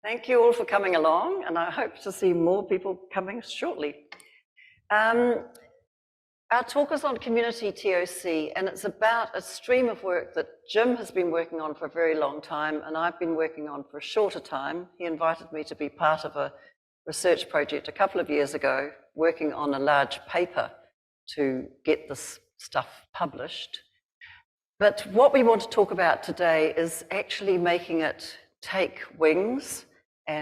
Thank you all for coming along, and I hope to see more people coming shortly. Our talk is on community TOC, and it's about a stream of work that Jim has been working on for a very long time, and I've been working on for a shorter time. He invited me to be part of a research project a couple of years ago, working on a large paper to get this stuff published. But what we want to talk about today is actually making it take wings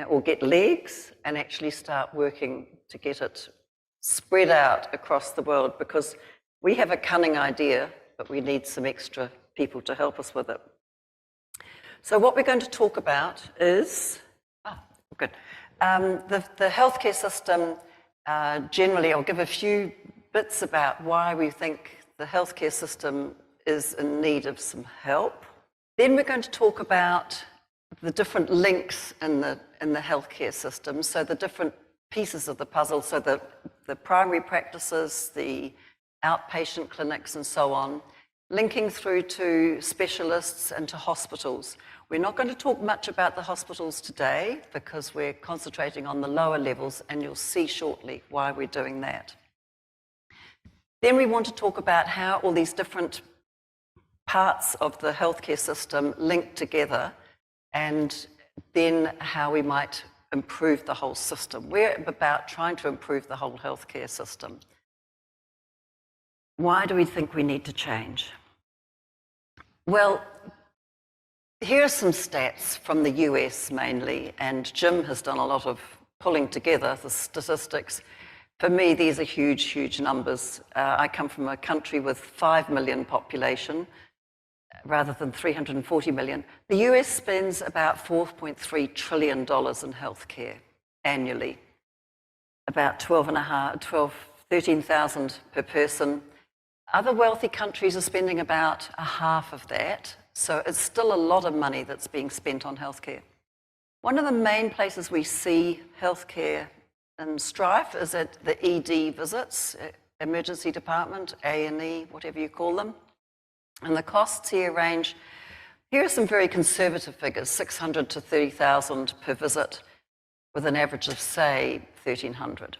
or get legs and actually start working to get it spread out across the world, because we have a cunning idea, but we need some extra people to help us with it. So what we're going to talk about is, the healthcare system. Generally, I'll give a few bits about why we think the healthcare system is in need of some help. Then we're going to talk about the different links in the healthcare system, so the different pieces of the puzzle, so the primary practices, the outpatient clinics and so on, linking through to specialists and to hospitals. We're not going to talk much about the hospitals today because we're concentrating on the lower levels, and you'll see shortly why we're doing that. Then we want to talk about how all these different parts of the healthcare system link together, and then how we might improve the whole system. We're about trying to improve the whole healthcare system. Why do we think we need to change? Well, here are some stats from the US mainly, and Jim has done a lot of pulling together the statistics. For me, these are huge, huge numbers. I come from a country with 5 million population, rather than 340 million. The US spends about $4.3 trillion in healthcare annually, about 13,000 per person. Other wealthy countries are spending about a half of that, so it's still a lot of money that's being spent on healthcare. One of the main places we see healthcare in strife is at the ED visits, emergency department, A&E, whatever you call them. And the costs here range, here are some very conservative figures, 600 to 30,000 per visit, with an average of, say, 1,300.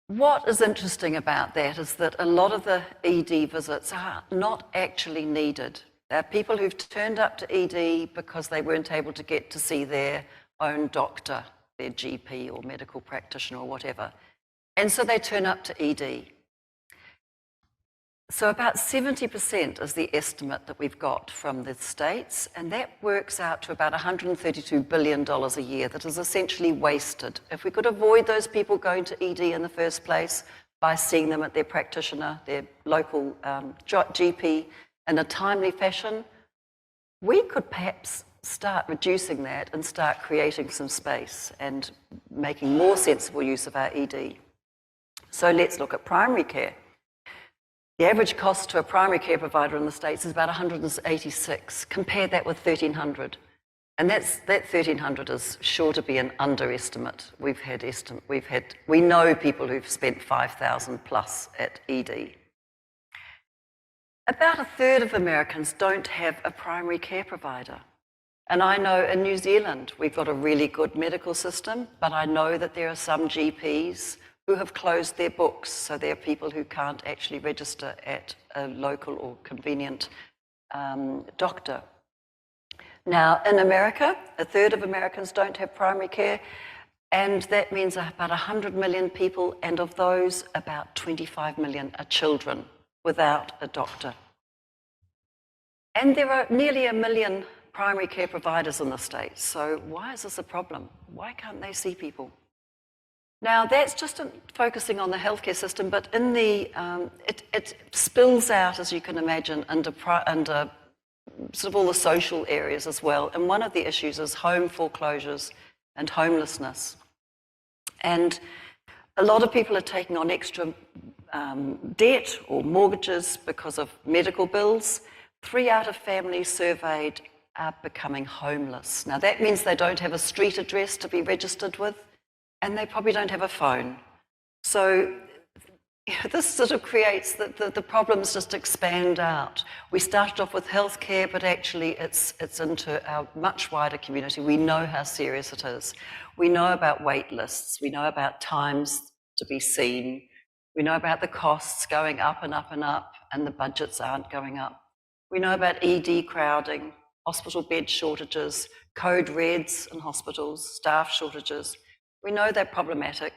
What is interesting about that is that a lot of the ED visits are not actually needed. There are people who've turned up to ED because they weren't able to get to see their own doctor, their GP or medical practitioner or whatever. And so they turn up to ED. So about 70% is the estimate that we've got from the states, and that works out to about $132 billion a year that is essentially wasted. If we could avoid those people going to ED in the first place by seeing them at their practitioner, their local GP, in a timely fashion, we could perhaps start reducing that and start creating some space and making more sensible use of our ED. So let's look at primary care. The average cost to a primary care provider in the States is about $186. Compare that with $1,300. And that $1,300 is sure to be an underestimate. We know people who've spent $5,000 plus at ED. About a third of Americans don't have a primary care provider. And I know in New Zealand, we've got a really good medical system, but I know that there are some GPs who have closed their books, so there are people who can't actually register at a local or convenient doctor. Now, in America, a third of Americans don't have primary care, and that means about 100 million people, and of those, about 25 million are children without a doctor. And there are nearly 1 million primary care providers in the States, so why is this a problem? Why can't they see people? Now, that's just focusing on the healthcare system, but in the it spills out, as you can imagine, under sort of all the social areas as well. And one of the issues is home foreclosures and homelessness. And a lot of people are taking on extra debt or mortgages because of medical bills. 3 out of families surveyed are becoming homeless. Now, that means they don't have a street address to be registered with, and they probably don't have a phone. So this sort of creates the problems just expand out. We started off with healthcare, but actually it's into our much wider community. We know how serious it is. We know about wait lists. We know about times to be seen. We know about the costs going up and up and up, and the budgets aren't going up. We know about ED crowding, hospital bed shortages, code reds in hospitals, staff shortages. We know they're problematic.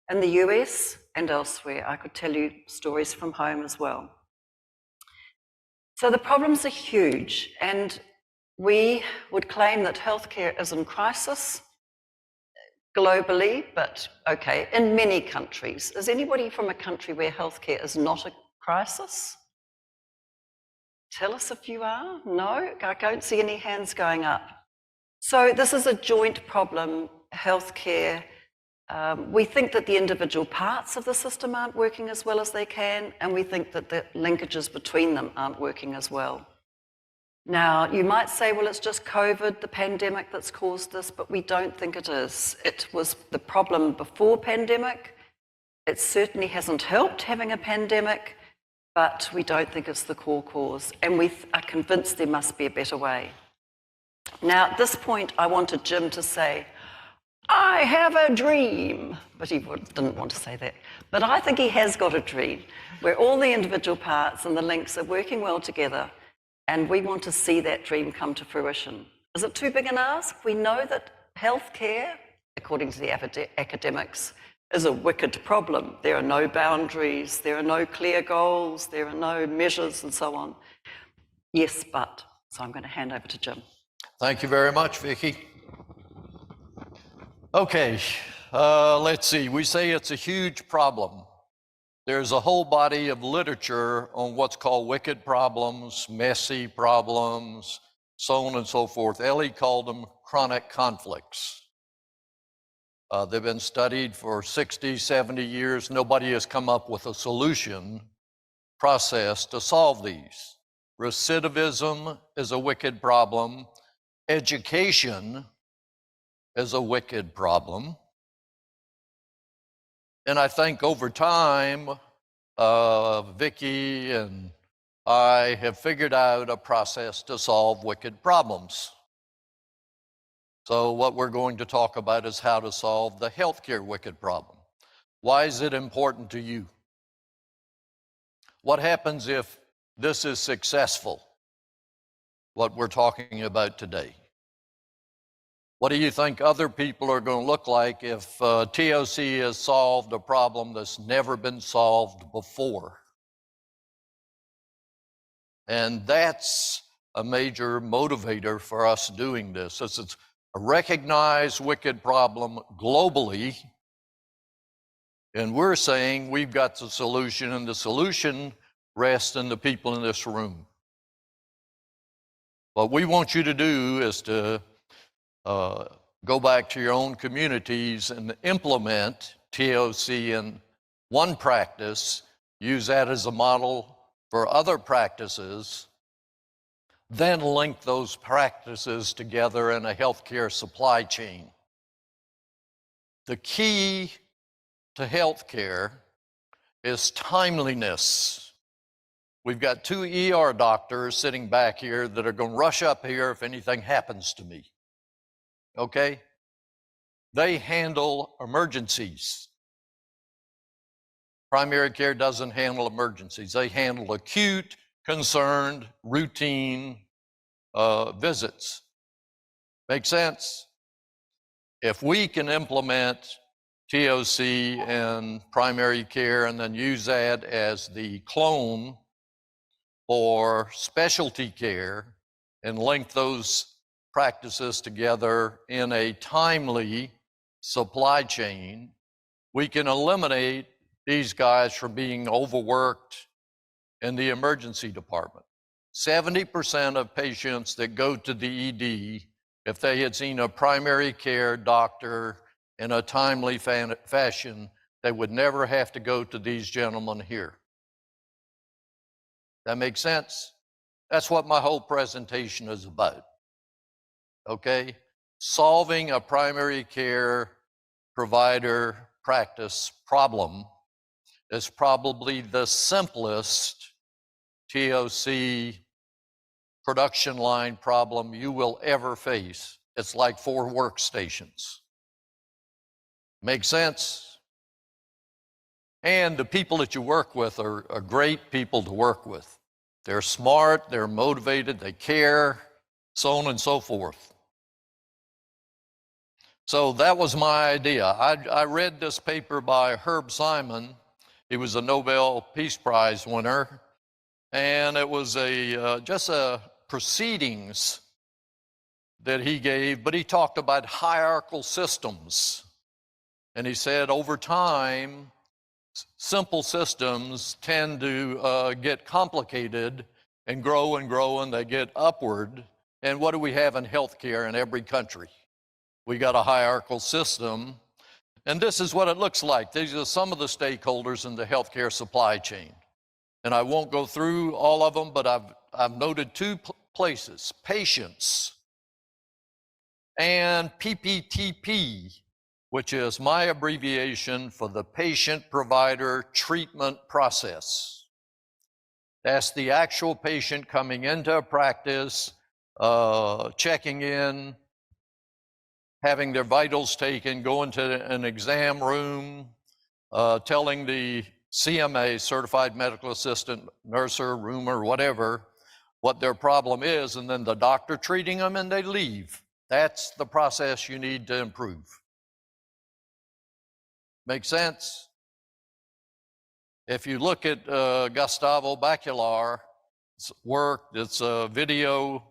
In the US and elsewhere, I could tell you stories from home as well. So the problems are huge, and we would claim that healthcare is in crisis globally, but okay, in many countries. Is anybody from a country where healthcare is not a crisis? Tell us if you are. No, I don't see any hands going up. So this is a joint problem, healthcare. We think that the individual parts of the system aren't working as well as they can, and we think that the linkages between them aren't working as well. Now, you might say, well, it's just COVID, the pandemic, that's caused this, but we don't think it is. It was the problem before pandemic. It certainly hasn't helped having a pandemic, but we don't think it's the core cause, and we are convinced there must be a better way. Now, at this point, I wanted Jim to say, I have a dream, but he didn't want to say that. But I think he has got a dream where all the individual parts and the links are working well together, and we want to see that dream come to fruition. Is it too big an ask? We know that healthcare, according to the academics, is a wicked problem. There are no boundaries, there are no clear goals, there are no measures and so on. Yes, but. So I'm going to hand over to Jim. Thank you very much, Vicki. Okay, let's see. We say it's a huge problem. There's a whole body of literature on what's called wicked problems, messy problems, so on and so forth. Ellie called them chronic conflicts. They've been studied for 60, 70 years. Nobody has come up with a solution process to solve these. Recidivism is a wicked problem. Education is a wicked problem. And I think over time, Vicki and I have figured out a process to solve wicked problems. So what we're going to talk about is how to solve the healthcare wicked problem. Why is it important to you? What happens if this is successful, what we're talking about today? What do you think other people are going to look like if TOC has solved a problem that's never been solved before? And that's a major motivator for us doing this. It's a recognized wicked problem globally, and we're saying we've got the solution, and the solution rests in the people in this room. What we want you to do is to go back to your own communities and implement TOC in one practice, use that as a model for other practices, then link those practices together in a healthcare supply chain. The key to healthcare is timeliness. We've got 2 ER doctors sitting back here that are going to rush up here if anything happens to me. Okay? They handle emergencies. Primary care doesn't handle emergencies. They handle acute, concerned, routine visits. Make sense? If we can implement TOC in primary care and then use that as the clone for specialty care and link those practices together in a timely supply chain, we can eliminate these guys from being overworked in the emergency department. 70% of patients that go to the ED, if they had seen a primary care doctor in a timely fashion, they would never have to go to these gentlemen here. That makes sense? That's what my whole presentation is about. Okay? Solving a primary care provider practice problem is probably the simplest TOC production line problem you will ever face. It's like 4 workstations. Make sense? And the people that you work with are great people to work with. They're smart, they're motivated, they care, so on and so forth. So that was my idea. I read this paper by Herb Simon. He was a Nobel Peace Prize winner. And it was just a proceedings that he gave, but he talked about hierarchical systems. And he said over time, simple systems tend to get complicated and grow, and they get upward. And what do we have in healthcare in every country? We got a hierarchical system. And this is what it looks like. These are some of the stakeholders in the healthcare supply chain. And I won't go through all of them, but I've noted 2 places: patients and PPTP, which is my abbreviation for the patient-provider treatment process. That's the actual patient coming into a practice, checking in, having their vitals taken, going to an exam room, telling the CMA, certified medical assistant, nurse or roomer, whatever, what their problem is, and then the doctor treating them and they leave. That's the process you need to improve. Make sense? If you look at Gustavo Bacular's work, it's a video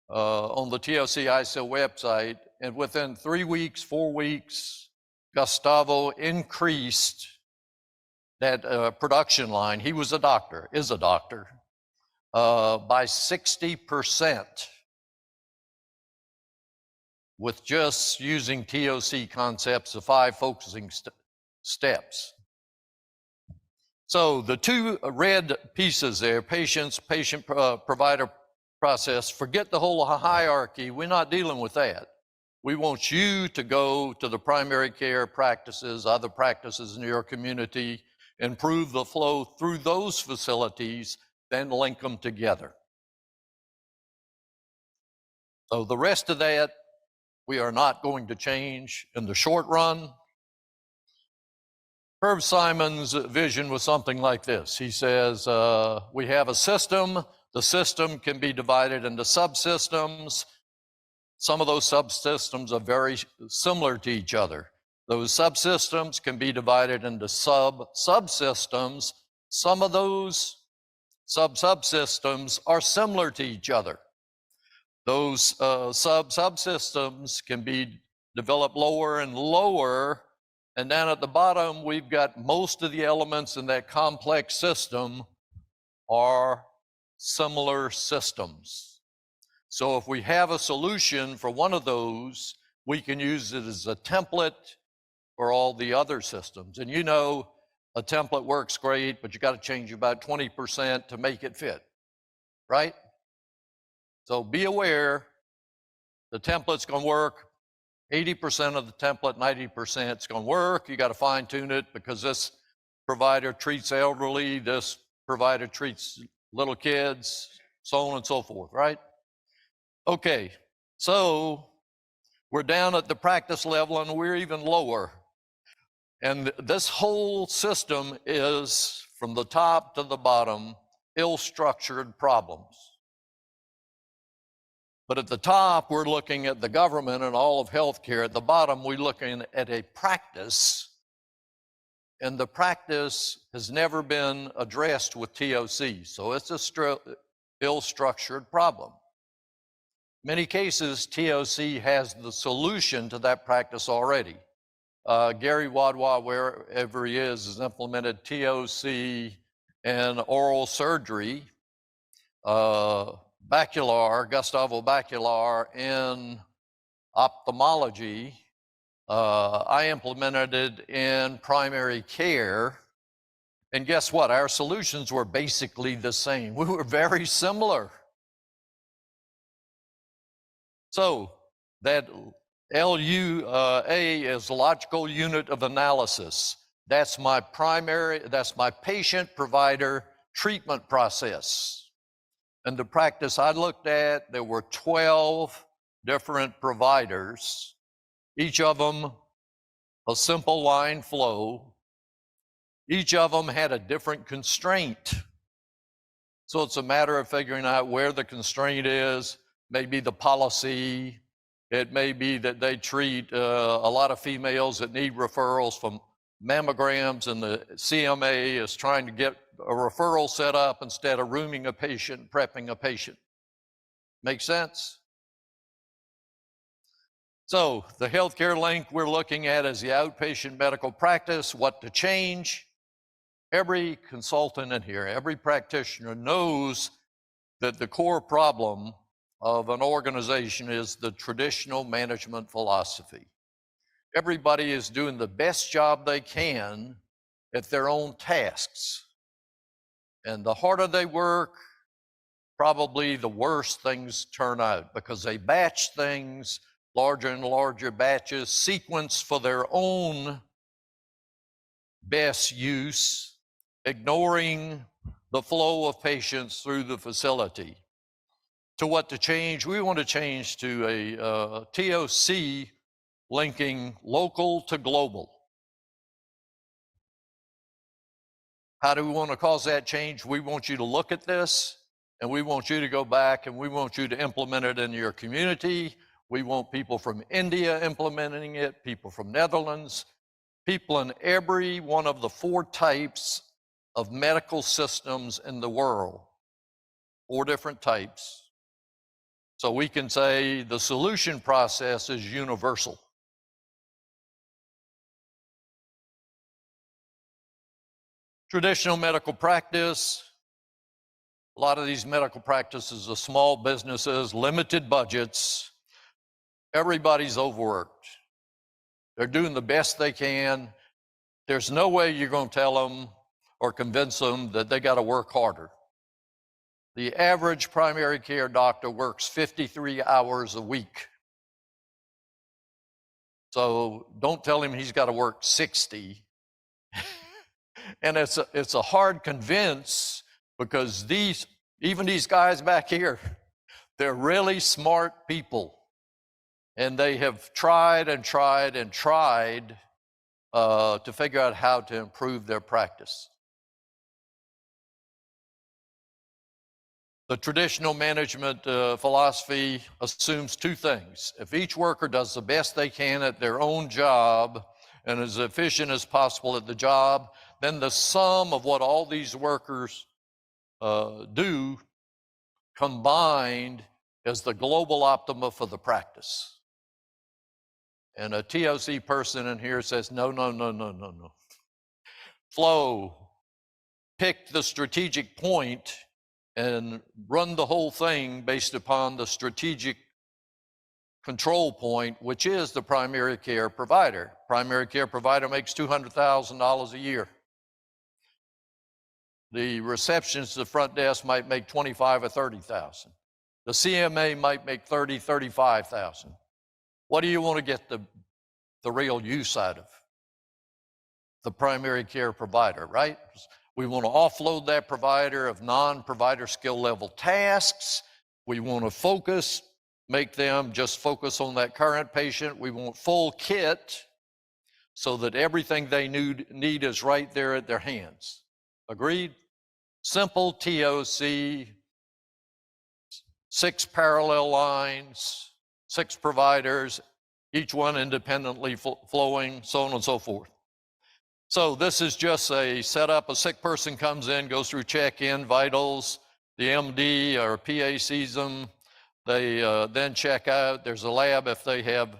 on the TOC ISO website, and within 3 weeks, 4 weeks, Gustavo increased that production line. He was a doctor, is a doctor, by 60% with just using TOC concepts of 5 focusing steps. So the 2 red pieces there, patients, patient-provider process, forget the whole hierarchy. We're not dealing with that. We want you to go to the primary care practices, other practices in your community, improve the flow through those facilities, then link them together. So the rest of that, we are not going to change in the short run. Herb Simon's vision was something like this. He says, we have a system. The system can be divided into subsystems. Some of those subsystems are very similar to each other. Those subsystems can be divided into subsystems. Some of those subsystems are similar to each other. Those subsystems can be developed lower and lower. And down at the bottom, we've got most of the elements in that complex system are similar systems. So if we have a solution for one of those, we can use it as a template for all the other systems. And you know, a template works great, but you got to change about 20% to make it fit, right? So be aware, the template's going to work. 80% of the template, 90% is going to work. You got to fine tune it because this provider treats elderly, this provider treats little kids, so on and so forth, right? Okay, so we're down at the practice level and we're even lower. And this whole system is, from the top to the bottom, ill-structured problems. But at the top, we're looking at the government and all of healthcare. At the bottom, we're looking at a practice. And the practice has never been addressed with TOC. So it's a ill-structured problem. In many cases, TOC has the solution to that practice already. Gary Wadwa, wherever he is, has implemented TOC in oral surgery. Gustavo Bacular in ophthalmology. I implemented it in primary care. And guess what? Our solutions were basically the same. We were very similar. So that LUA is logical unit of analysis. That's my patient-provider treatment process. And the practice I looked at, there were 12 different providers, each of them a simple line flow. Each of them had a different constraint. So it's a matter of figuring out where the constraint is, maybe the policy. It may be that they treat a lot of females that need referrals from mammograms, and the CMA is trying to get a referral set up instead of rooming a patient, prepping a patient. Make sense? So the healthcare link we're looking at is the outpatient medical practice, what to change. Every consultant in here, every practitioner knows that the core problem of an organization is the traditional management philosophy. Everybody is doing the best job they can at their own tasks. And the harder they work, probably the worse things turn out, because they batch things, larger and larger batches, sequence for their own best use, ignoring the flow of patients through the facility. To what to change? We want to change to a TOC linking local to global. How do we want to cause that change? We want you to look at this, and we want you to go back, and we want you to implement it in your community. We want people from India implementing it, people from Netherlands, people in every one of the 4 types of medical systems in the world, 4 different types. So we can say the solution process is universal. Traditional medical practice. A lot of these medical practices are small businesses, limited budgets. Everybody's overworked. They're doing the best they can. There's no way you're going to tell them or convince them that they got to work harder. The average primary care doctor works 53 hours a week. So don't tell him he's got to work 60. And it's a hard convince, because even these guys back here, they're really smart people. And they have tried and tried and tried to figure out how to improve their practice. The traditional management philosophy assumes 2 things. If each worker does the best they can at their own job and as efficient as possible at the job, then the sum of what all these workers do combined is the global optima for the practice. And a TOC person in here says, no. Flow, pick the strategic point and run the whole thing based upon the strategic control point, which is the primary care provider. Primary care provider makes $200,000 a year. The receptionist at the front desk might make $25,000 or $30,000. The CMA might make $30,000, $35,000. What do you want to get the real use out of? The primary care provider, right? We want to offload that provider of non-provider skill level tasks. We want to make them just focus on that current patient. We want full kit so that everything they need is right there at their hands. Agreed? Simple TOC, 6 parallel lines, 6 providers, each one independently flowing, so on and so forth. So this is just a setup. A sick person comes in, goes through check-in, vitals, the MD or PA sees them. They then check out. There's a lab if they have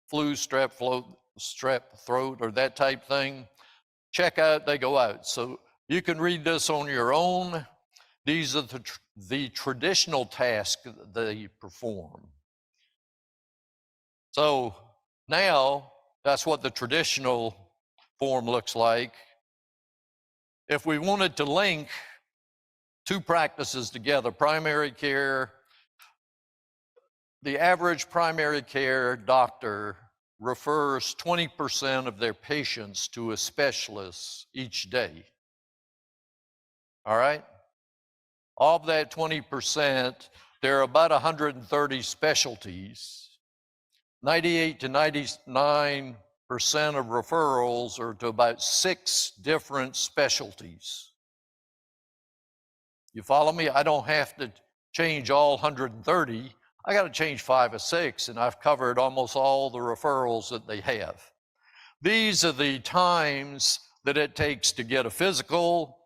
flu, strep throat, or that type thing. Check out, they go out. So you can read this on your own. These are the traditional tasks they perform. So now that's what the traditional form looks like. If we wanted to link 2 practices together, primary care, the average primary care doctor refers 20% of their patients to a specialist each day. All right? Of that 20%, there are about 130 specialties. 98 to 99% of referrals are to about 6 different specialties. You follow me? I don't have to change all 130. I got to change 5 or 6, and I've covered almost all the referrals that they have. These are the times that it takes to get a physical.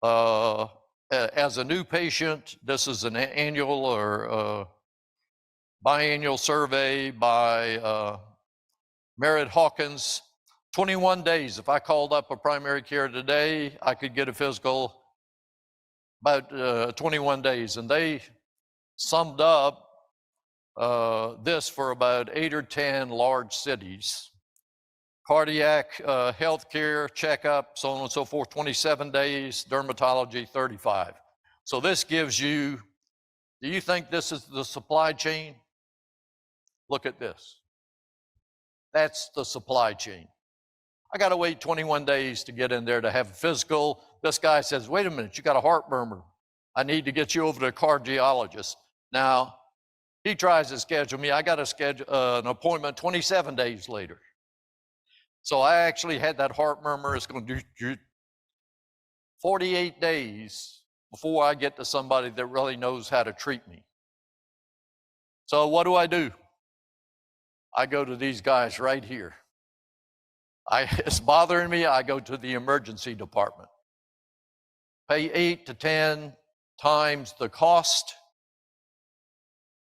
As a new patient, this is an annual or biannual survey by Merritt Hawkins. 21 days. If I called up a primary care today, I could get a physical about 21 days. And they summed up this for about 8 or 10 large cities. Cardiac healthcare checkup, so on and so forth, 27 days. Dermatology, 35. So this gives you, do you think this is the supply chain? Look at this. That's the supply chain. I got to wait 21 days to get in there to have a physical. This guy says, wait a minute, you got a heart murmur. I need to get you over to a cardiologist. Now, he tries to schedule me. I got to schedule an appointment 27 days later. So I actually had that heart murmur. It's going to do 48 days before I get to somebody that really knows how to treat me. So what do? I go to these guys right here. It's bothering me, I go to the emergency department. Pay 8 to 10 times the cost.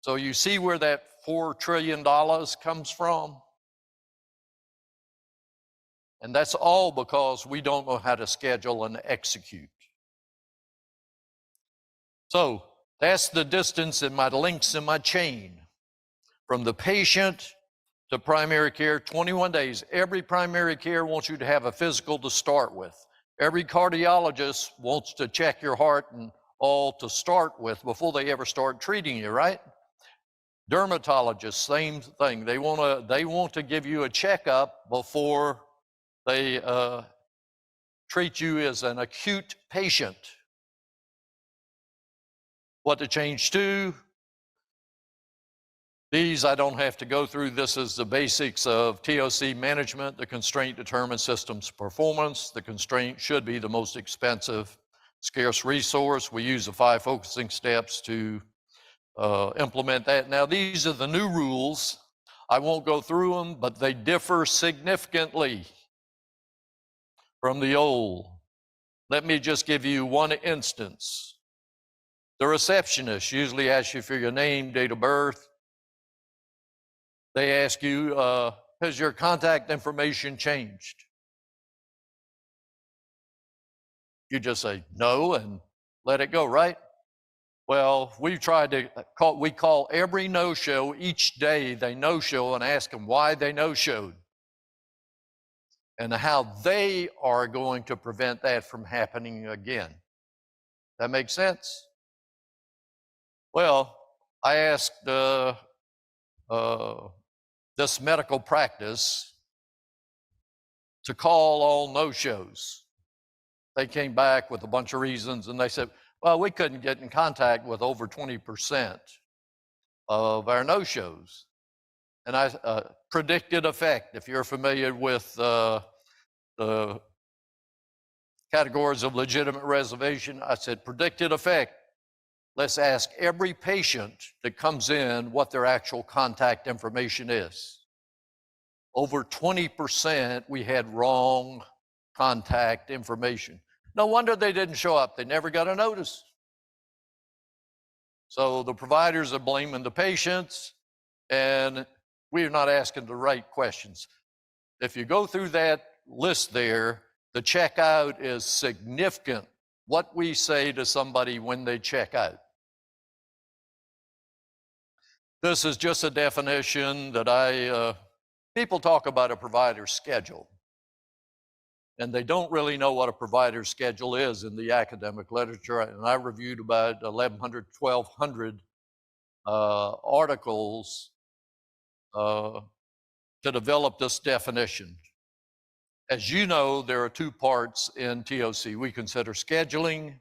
So you see where that $4 trillion comes from? And that's all because we don't know how to schedule and execute. So that's the distance in my links in my chain. From the patient to primary care, 21 days. Every primary care wants you to have a physical to start with. Every cardiologist wants to check your heart and all to start with before they ever start treating you, right? Dermatologists, same thing. They want to give you a checkup before they treat you as an acute patient. What to change to? These I don't have to go through. This is the basics of TOC management. The constraint determines systems performance. The constraint should be the most expensive, scarce resource. We use the 5 focusing steps to implement that. Now, these are the new rules. I won't go through them, but they differ significantly from the old. Let me just give you one instance. The receptionist usually asks you for your name, date of birth. They ask you, has your contact information changed? You just say no and let it go, right? Well, we call every no-show each day they no-show and ask them why they no-showed and how they are going to prevent that from happening again. That makes sense? Well, I asked this medical practice to call all no-shows. They came back with a bunch of reasons and they said, well, we couldn't get in contact with over 20% of our no-shows. And I predicted effect. If you're familiar with the categories of legitimate reservation, I said predicted effect. Let's ask every patient that comes in what their actual contact information is. Over 20% we had wrong contact information. No wonder they didn't show up. They never got a notice. So the providers are blaming the patients, and we're not asking the right questions. If you go through that list there, the checkout is significant. What we say to somebody when they check out. This is just a definition that people talk about a provider schedule. And they don't really know what a provider schedule is in the academic literature. And I reviewed about 1,100, 1,200 articles to develop this definition. As you know, there are two parts in TOC. We consider scheduling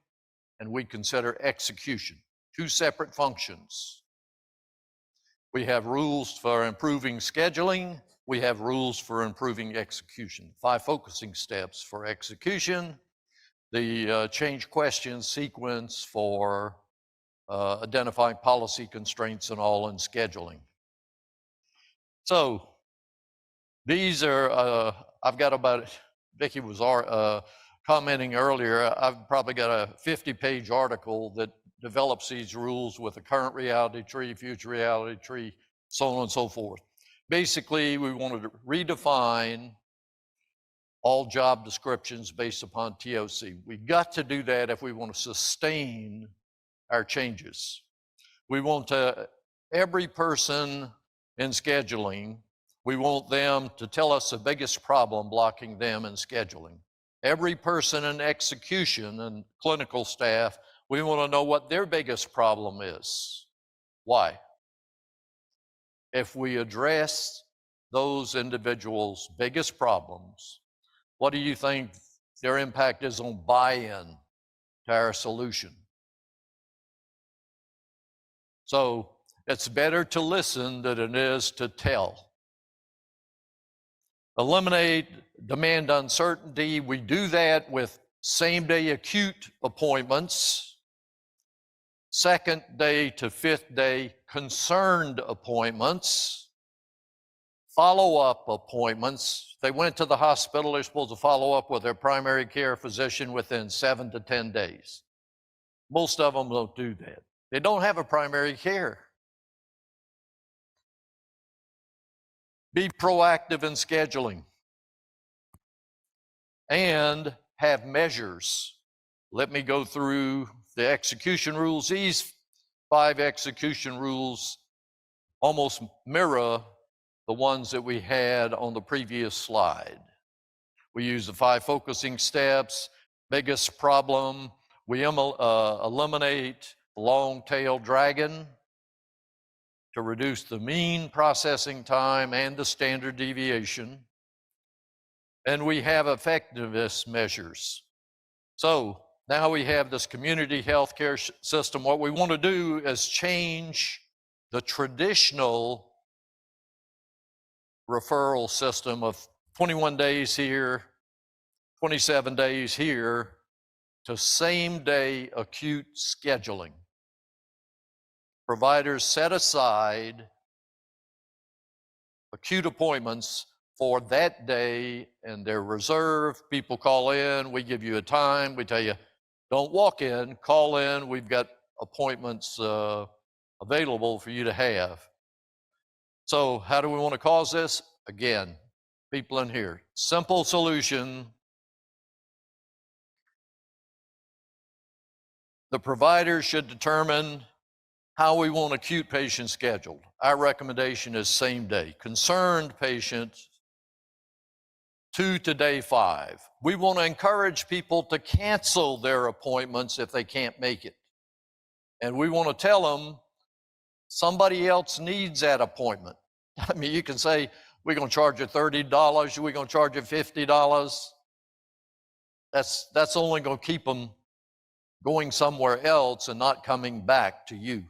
and we consider execution, two separate functions. We have rules for improving scheduling. We have rules for improving execution. 5 focusing steps for execution, the change question sequence for identifying policy constraints and all in scheduling. So these are, I've got about, Vicki was commenting earlier, I've probably got a 50-page article that develops these rules with a current reality tree, future reality tree, so on and so forth. Basically, we wanted to redefine all job descriptions based upon TOC. We've got to do that if we want to sustain our changes. We want every person in scheduling, we want them to tell us the biggest problem blocking them in scheduling. Every person in execution and clinical staff, we want to know what their biggest problem is. Why? If we address those individuals' biggest problems, what do you think their impact is on buy-in to our solution? So it's better to listen than it is to tell. Eliminate demand uncertainty. We do that with same-day acute appointments, second day to fifth day concerned appointments, follow-up appointments. If they went to the hospital, they're supposed to follow up with their primary care physician within 7 to 10 days. Most of them don't do that. They don't have a primary care. Be proactive in scheduling and have measures. Let me go through the execution rules. These 5 execution rules almost mirror the ones that we had on the previous slide. We use the 5 focusing steps, biggest problem. We eliminate long tail dragon to reduce the mean processing time and the standard deviation. And we have effectiveness measures. So now we have this community healthcare system. What we want to do is change the traditional referral system of 21 days here, 27 days here, to same-day acute scheduling. Providers set aside acute appointments for that day and they're reserved. People call in, we give you a time, we tell you, don't walk in, call in, we've got appointments available for you to have. So how do we want to cause this? Again, people in here, simple solution. The provider should determine how we want acute patients scheduled. Our recommendation is same day. Concerned patients, 2 to day 5. We want to encourage people to cancel their appointments if they can't make it. And we want to tell them somebody else needs that appointment. I mean, you can say, we're going to charge you $30, we're going to charge you $50. That's only going to keep them going somewhere else and not coming back to you.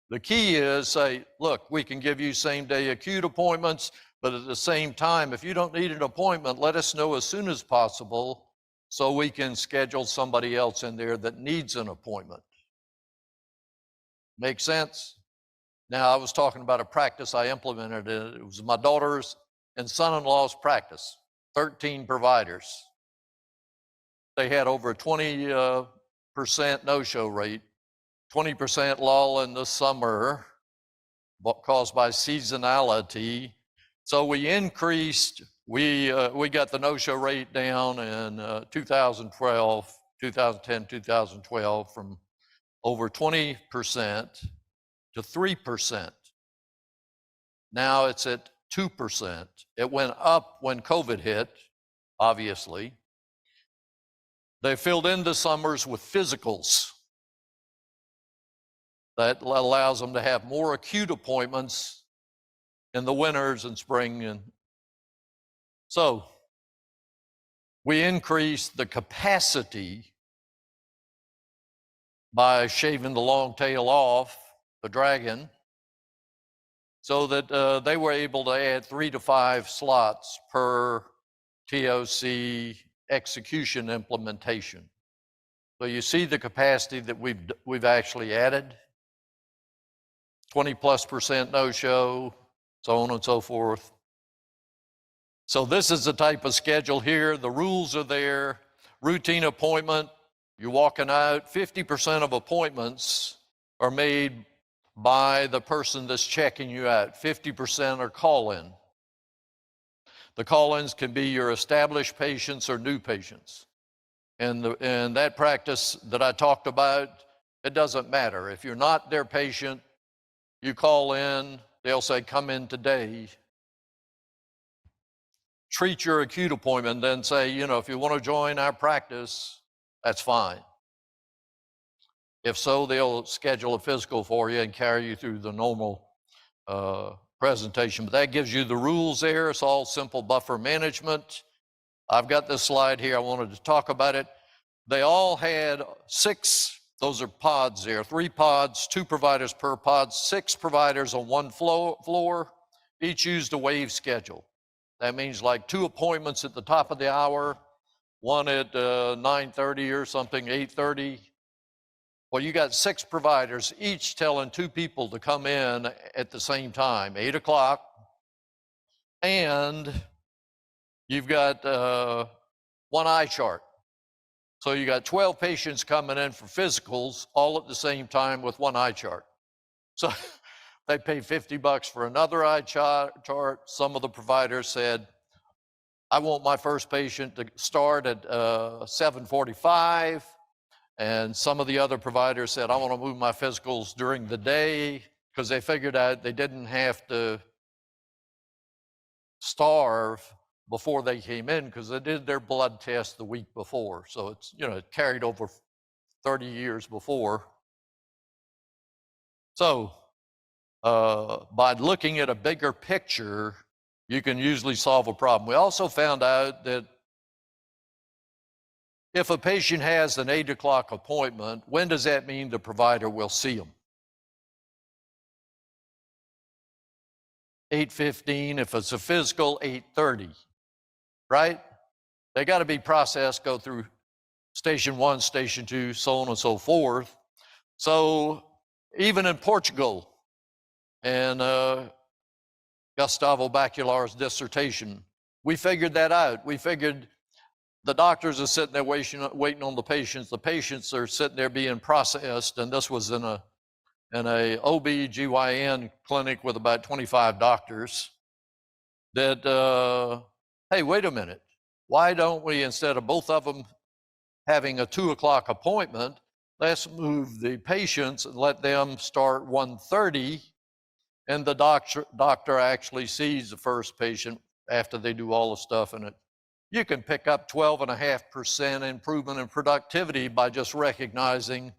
The key is say, look, we can give you same-day acute appointments, but at the same time, if you don't need an appointment, let us know as soon as possible so we can schedule somebody else in there that needs an appointment. Make sense? Now, I was talking about a practice I implemented. It was my daughter's and son-in-law's practice, 13 providers. They had over a 20% no-show rate, 20% lull in the summer caused by seasonality. So we increased, we got the no-show rate down in 2010, 2012 from over 20% to 3%. Now it's at 2%. It went up when COVID hit, obviously. They filled in the summers with physicals. That allows them to have more acute appointments in the winters and spring. And so we increased the capacity by shaving the long tail off, the dragon, so that they were able to add 3 to 5 slots per TOC execution implementation. So you see the capacity that we've actually added, 20+% no-show, so on and so forth. So this is the type of schedule here. The rules are there. Routine appointment, you're walking out. 50% of appointments are made by the person that's checking you out. 50% are call-in. The call-ins can be your established patients or new patients. And that practice that I talked about, it doesn't matter. If you're not their patient, you call in, they'll say, come in today. Treat your acute appointment, then say, if you want to join our practice, that's fine. If so, they'll schedule a physical for you and carry you through the normal presentation. But that gives you the rules there. It's all simple buffer management. I've got this slide here. I wanted to talk about it. They all had 6, those are pods there, 3 pods, 2 providers per pod, 6 providers on one floor, each used a wave schedule. That means like 2 appointments at the top of the hour, one at 9:30 or something, 8:30. Well, you got 6 providers, each telling 2 people to come in at the same time, 8 o'clock. And you've got 1 eye chart. So you got 12 patients coming in for physicals all at the same time with 1 eye chart. So they pay $50 for another eye chart. Some of the providers said, I want my first patient to start at 7:45. And some of the other providers said, I want to move my physicals during the day, because they figured out they didn't have to starve before they came in, because they did their blood test the week before. So it's, it carried over 30 years before. So by looking at a bigger picture, you can usually solve a problem. We also found out that if a patient has an 8 o'clock appointment, when does that mean the provider will see them? 8:15, if it's a physical, 8:30, right? They got to be processed, go through station 1, station 2, so on and so forth. So even in Portugal, and Gustavo Bacular's dissertation, we figured that out. We figured the doctors are sitting there waiting on the patients. The patients are sitting there being processed, and this was in a OB/GYN clinic with about 25 doctors. That hey, wait a minute, why don't we, instead of both of them having a 2 o'clock appointment, let's move the patients and let them start 1:30, and the doctor actually sees the first patient after they do all the stuff in it. You can pick up 12.5% improvement in productivity by just recognizing,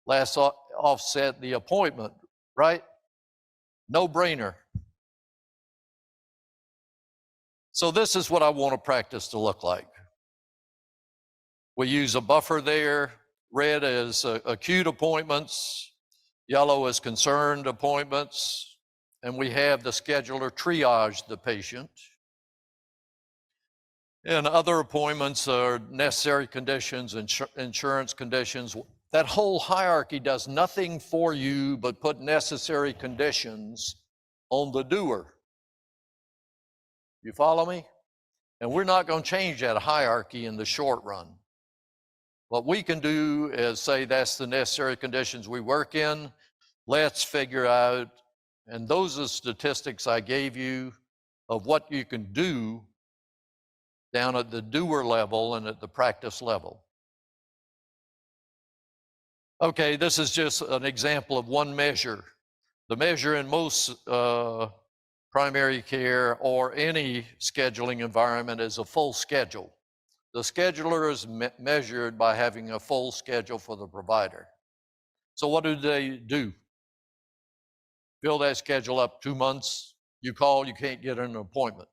let's offset the appointment, right? No brainer. So this is what I want a practice to look like. We use a buffer there. Red is acute appointments. Yellow is concerned appointments. And we have the scheduler triage the patient. And other appointments are necessary conditions, insurance conditions. That whole hierarchy does nothing for you but put necessary conditions on the doer. You follow me? And we're not going to change that hierarchy in the short run. What we can do is say that's the necessary conditions we work in. Let's figure out, and those are the statistics I gave you of what you can do down at the doer level and at the practice level. Okay, this is just an example of one measure. The measure in most primary care or any scheduling environment is a full schedule. The scheduler is measured by having a full schedule for the provider. So what do they do? Fill that schedule up 2 months, You call, you can't get an appointment.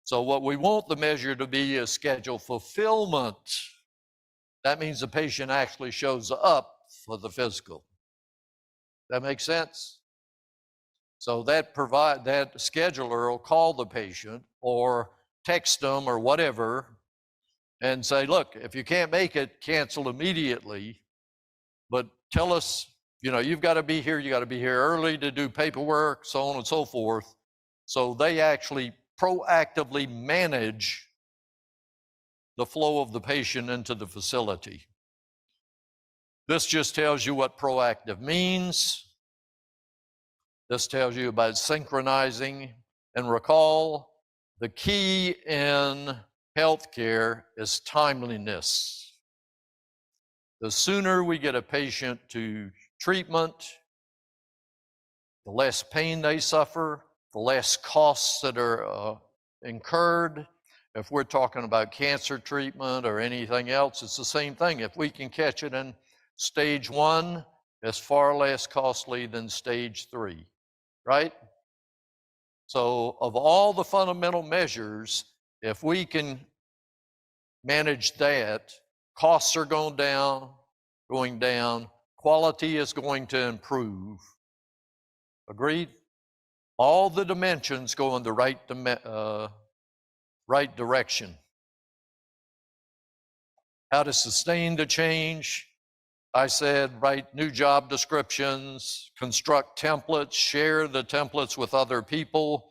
So what we want the measure to be is schedule fulfillment. That means the patient actually shows up for the physical. That makes sense? So that scheduler will call the patient or text them or whatever and say, look, if you can't make it, cancel immediately. But tell us, you've got to be here. You got to be here early to do paperwork, so on and so forth. So they actually proactively manage the flow of the patient into the facility. This just tells you what proactive means. This tells you about synchronizing. And recall, the key in healthcare is timeliness. The sooner we get a patient to treatment, the less pain they suffer, the less costs that are incurred. If we're talking about cancer treatment or anything else, it's the same thing. If we can catch it in stage 1, it's far less costly than stage 3, right? So of all the fundamental measures, if we can manage that, costs are going down, quality is going to improve. Agreed? All the dimensions go in the right direction. How to sustain the change? I said, write new job descriptions, construct templates, share the templates with other people,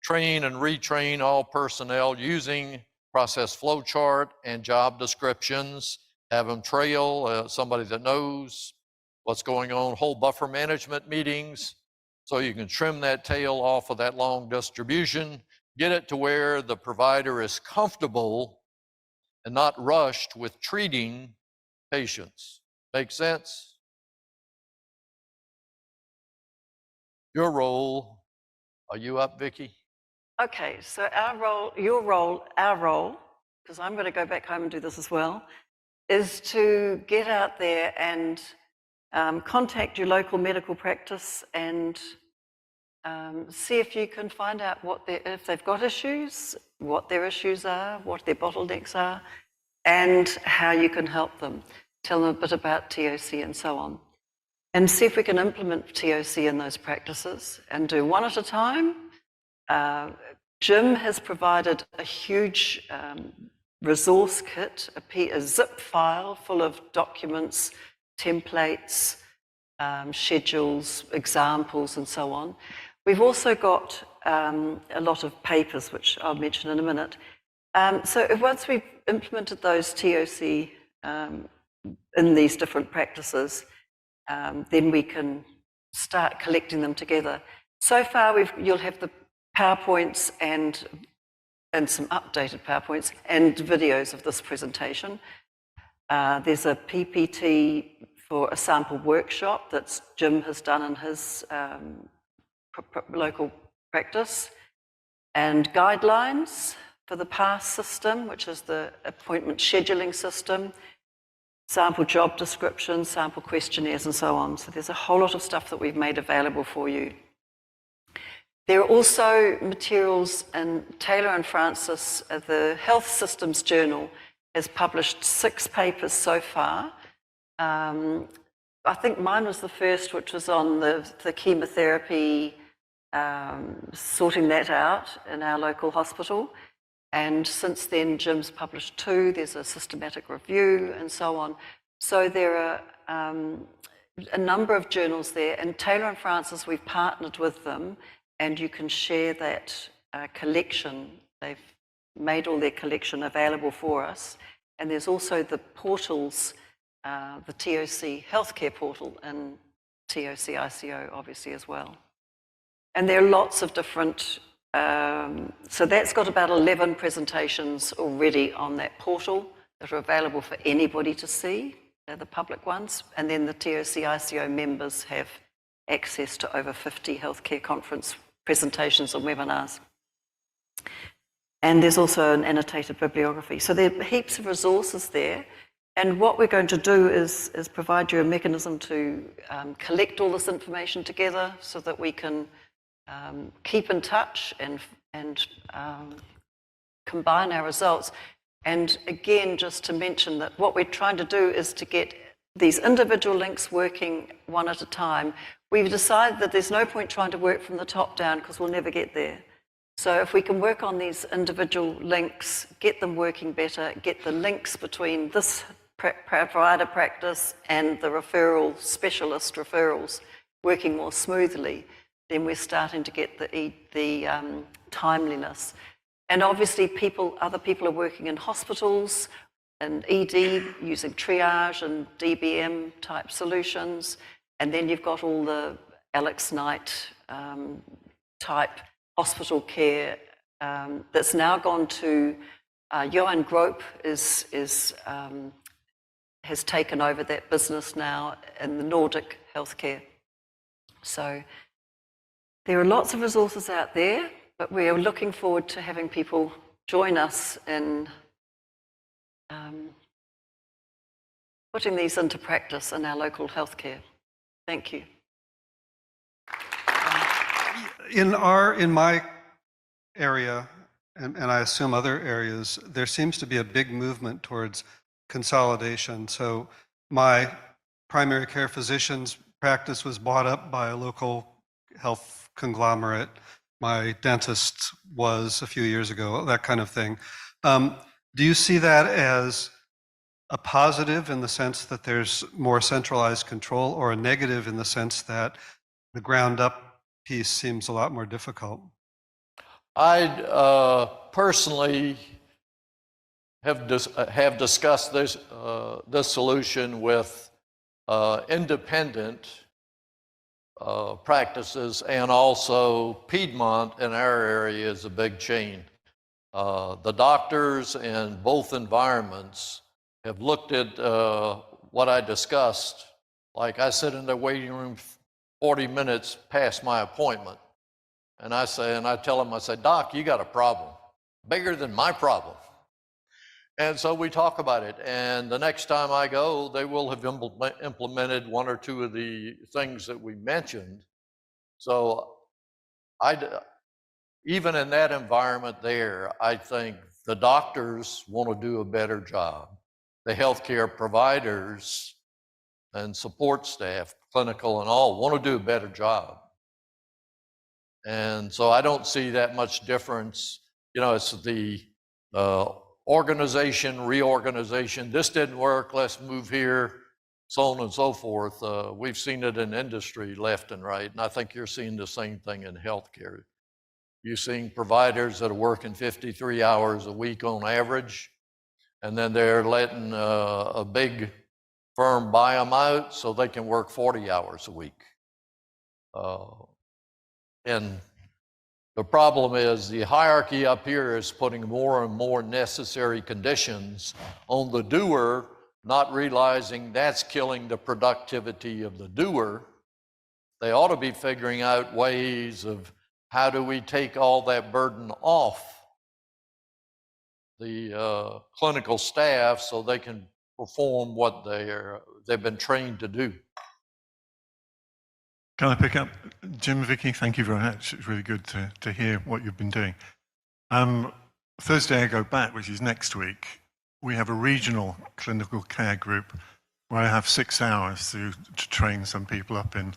train and retrain all personnel using process flow chart and job descriptions, have them trail somebody that knows what's going on, hold buffer management meetings so you can trim that tail off of that long distribution, get it to where the provider is comfortable and not rushed with treating patients. Make sense? Your role, are you up, Vicki? Okay, so our role, because I'm going to go back home and do this as well, is to get out there and contact your local medical practice and see if you can find out if they've got issues, what their issues are, what their bottlenecks are, and how you can help them. Tell them a bit about TOC and so on. And see if we can implement TOC in those practices and do one at a time. Jim has provided a huge resource kit, a zip file full of documents, templates, schedules, examples, and so on. We've also got a lot of papers, which I'll mention in a minute. So once we've implemented those TOC in these different practices, then we can start collecting them together. So far, you'll have the PowerPoints and some updated PowerPoints and videos of this presentation. There's a PPT for a sample workshop that Jim has done in his local practice, and guidelines for the PASS system, which is the appointment scheduling system, sample job descriptions, sample questionnaires, and so on. So there's a whole lot of stuff that we've made available for you. There are also materials, and Taylor and Francis, the Health Systems Journal, has published 6 papers so far. I think mine was the first, which was on the chemotherapy, sorting that out in our local hospital. And since then, Jim's published 2. There's a systematic review and so on. So there are a number of journals there. And Taylor and Francis, we've partnered with them, and you can share that collection. They've made all their collection available for us. And there's also the portals, the TOC healthcare portal and TOC ICO, obviously, as well. And there are lots of different, so that's got about 11 presentations already on that portal that are available for anybody to see. They're the public ones. And then the TOC ICO members have access to over 50 healthcare conference presentations and webinars. And there's also an annotated bibliography. So there are heaps of resources there. And what we're going to do is provide you a mechanism to collect all this information together so that we can keep in touch and combine our results. And again, just to mention that what we're trying to do is to get these individual links working one at a time. We've decided that there's no point trying to work from the top down because we'll never get there. So if we can work on these individual links, get them working better, get the links between this provider practice and the referral, specialist referrals working more smoothly, then we're starting to get the timeliness. And obviously other people are working in hospitals and ED using triage and DBM type solutions. And then you've got all the Alex Knight type hospital care that's now gone to, Johan Grope has taken over that business now in the Nordic healthcare. So there are lots of resources out there, but we are looking forward to having people join us in putting these into practice in our local healthcare. Thank you. In my area, and I assume other areas, there seems to be a big movement towards consolidation. So my primary care physician's practice was bought up by a local health conglomerate. My dentist was a few years ago, that kind of thing. Do you see that as a positive in the sense that there's more centralized control, or a negative in the sense that the ground up piece seems a lot more difficult? I personally have discussed this solution with independent practices, and also Piedmont in our area is a big chain. The doctors in both environments have looked at what I discussed. Like, I sit in the waiting room 40 minutes past my appointment, and I tell them, I say, Doc, you got a problem, bigger than my problem. And so we talk about it, and the next time I go, they will have implemented one or two of the things that we mentioned. So even in that environment there, I think the doctors want to do a better job. The healthcare providers and support staff, clinical and all, want to do a better job. And so I don't see that much difference. You know, it's the organization, reorganization. This didn't work, let's move here, so on and so forth. We've seen it in industry left and right, and I think you're seeing the same thing in healthcare. You're seeing providers that are working 53 hours a week on average, and then they're letting a big firm buy them out so they can work 40 hours a week. And the problem is the hierarchy up here is putting more and more necessary conditions on the doer, not realizing that's killing the productivity of the doer. They ought to be figuring out ways of how do we take all that burden off the clinical staff so they can perform what they've been trained to do. Can I pick up? Jim, Vicky, thank you very much. It's really good to hear what you've been doing. Thursday I go back, which is next week. We have a regional clinical care group where I have 6 hours to train some people up in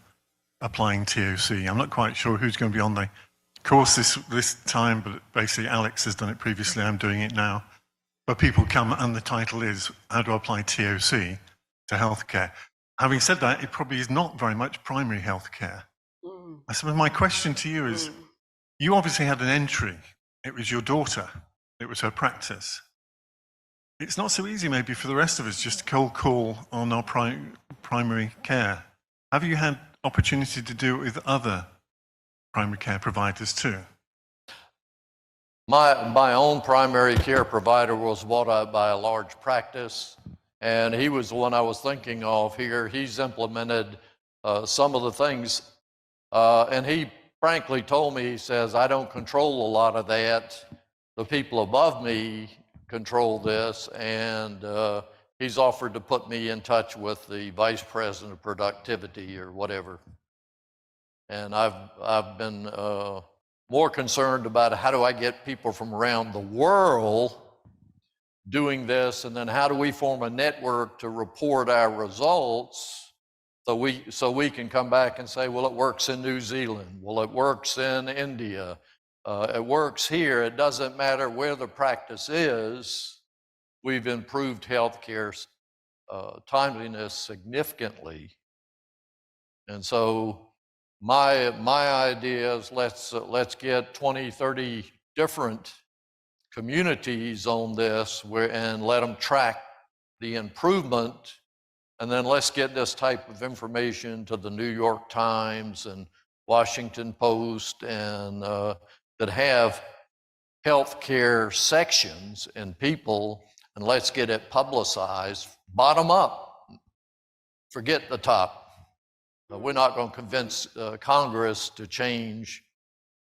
applying TOC. I'm not quite sure who's going to be on the course this time, but basically Alex has done it previously, I'm doing it now. But people come and the title is, how do I apply TOC to healthcare? Having said that, it probably is not very much primary health care. I suppose my question to you is, you obviously had an entry. It was your daughter. It was her practice. It's not so easy maybe for the rest of us just to cold call on our primary care. Have you had opportunity to do it with other primary care providers too? My own primary care provider was bought out by a large practice, and he was the one I was thinking of here. He's implemented some of the things, and he frankly told me, he says, I don't control a lot of that. The people above me control this, and he's offered to put me in touch with the vice president of productivity or whatever. And I've been more concerned about how do I get people from around the world doing this, and then how do we form a network to report our results so we can come back and say, well, it works in New Zealand, well, it works in India, it works here. It doesn't matter where the practice is. We've improved healthcare timeliness significantly. And so my idea is let's get 20, 30 different communities on this and let them track the improvement, and then let's get this type of information to the New York Times and Washington Post, and that have healthcare sections and people, and let's get it publicized bottom up. Forget the top. We're not going to convince Congress to change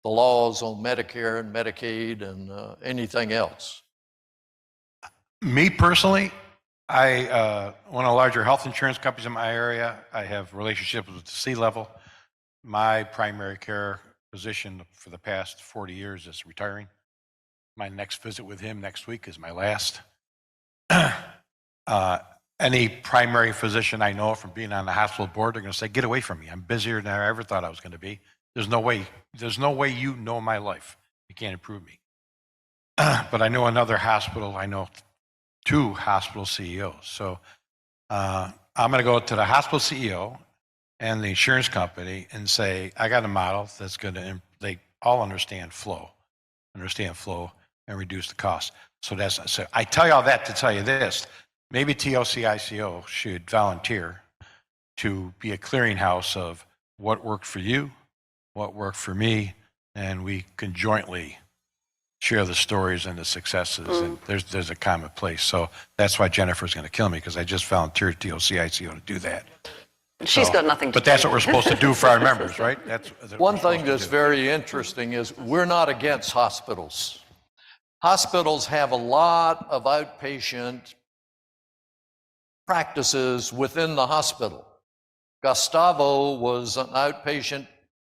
the laws on Medicare and Medicaid and anything else. Me personally, I one of the larger health insurance companies in my area. I have relationships with the C-level. My primary care physician for the past 40 years is retiring. My next visit with him next week is my last. Any primary physician I know from being on the hospital board, they're going to say, get away from me. I'm busier than I ever thought I was going to be. There's no way you know my life. You can't improve me. But I know another hospital, I know 2 hospital CEOs. So I'm going to go to the hospital CEO and the insurance company and say, I got a model that's going to, they all understand flow and reduce the cost. So I tell you all that to tell you this. Maybe TOC ICO should volunteer to be a clearinghouse of what worked for you, what worked for me, and we can jointly share the stories and the successes, and there's a common place. So that's why Jennifer's going to kill me, because I just volunteered TOC ICO to do that. She's got nothing to But that's what we're supposed to do for our members, right? That's one thing that's very interesting is we're not against hospitals. Hospitals have a lot of outpatient practices within the hospital. Gustavo was an outpatient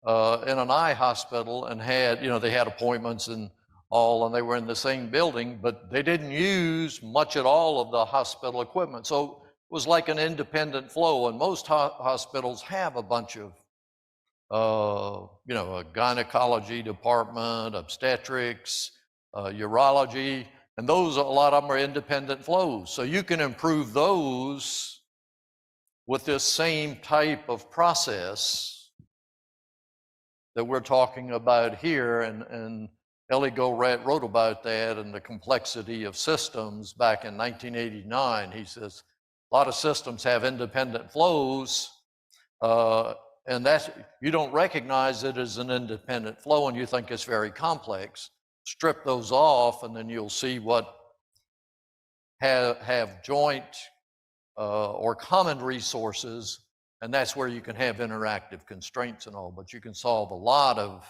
in an eye hospital and had, they had appointments and all, and they were in the same building, but they didn't use much at all of the hospital equipment. So it was like an independent flow, and most hospitals have a bunch of, a gynecology department, obstetrics, urology, and those, a lot of them are independent flows. So you can improve those with this same type of process that we're talking about here. And Ellie Goldratt wrote about that and the complexity of systems back in 1989. He says, a lot of systems have independent flows, and that's, you don't recognize it as an independent flow and you think it's very complex. Strip those off, and then you'll see what have joint or common resources, and that's where you can have interactive constraints and all, but you can solve a lot of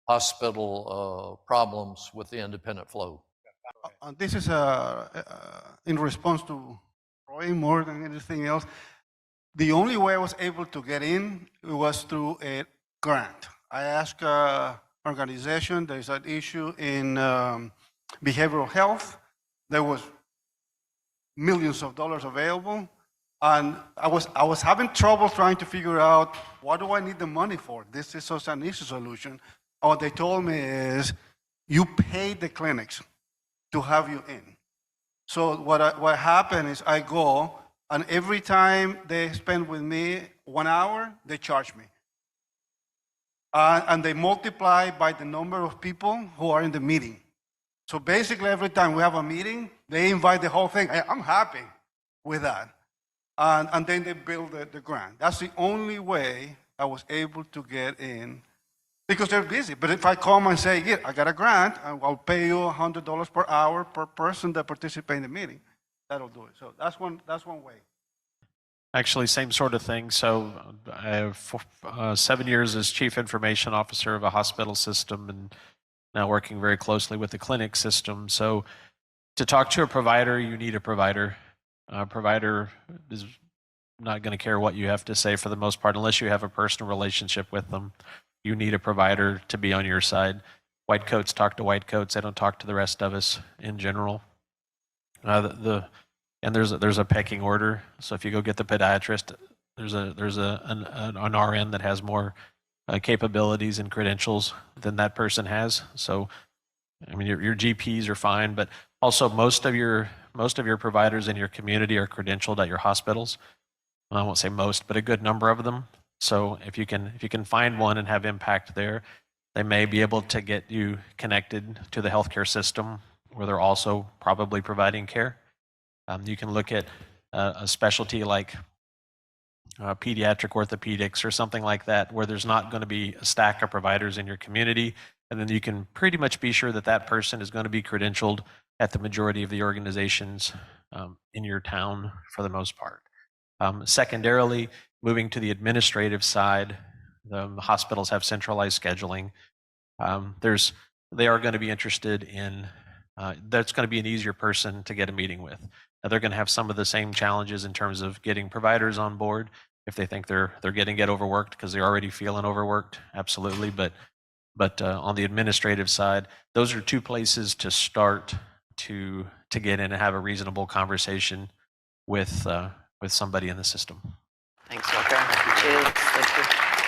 hospital problems with the independent flow. This is in response to Roy more than anything else. The only way I was able to get in was through a grant. I asked organization, there's an issue in behavioral health. There was millions of dollars available, and I was having trouble trying to figure out, what do I need the money for? This is such an easy solution. What they told me is, you pay the clinics to have you in. So what happened is I go, and every time they spend with me 1 hour, they charge me. And they multiply by the number of people who are in the meeting. So basically, every time we have a meeting, they invite the whole thing. I'm happy with that. And then they build the grant. That's the only way I was able to get in, because they're busy. But if I come and say, yeah, I got a grant, and I'll pay you $100 per hour per person that participates in the meeting, that'll do it. So that's one way. Actually, same sort of thing. So I have 7 years as chief information officer of a hospital system, and now working very closely with the clinic system. So to talk to a provider, you need a provider. A provider is not going to care what you have to say for the most part, unless you have a personal relationship with them. You need a provider to be on your side. White coats talk to white coats. They don't talk to the rest of us in general. And there's a pecking order. So if you go get the podiatrist, there's an RN that has more capabilities and credentials than that person has. So, I mean, your GPs are fine, but also most of your providers in your community are credentialed at your hospitals. Well, I won't say most, but a good number of them. So if you can find one and have impact there, they may be able to get you connected to the healthcare system where they're also probably providing care. You can look at a specialty like pediatric orthopedics or something like that, where there's not going to be a stack of providers in your community, and then you can pretty much be sure that that person is going to be credentialed at the majority of the organizations in your town for the most part. Secondarily, moving to the administrative side, the hospitals have centralized scheduling. They are going to be interested in, that's going to be an easier person to get a meeting with. Now, they're going to have some of the same challenges in terms of getting providers on board if they think they're getting overworked because they're already feeling overworked, absolutely. But on the administrative side, those are two places to start to get in and have a reasonable conversation with somebody in the system. Thanks, Walker. Cheers. Thank you.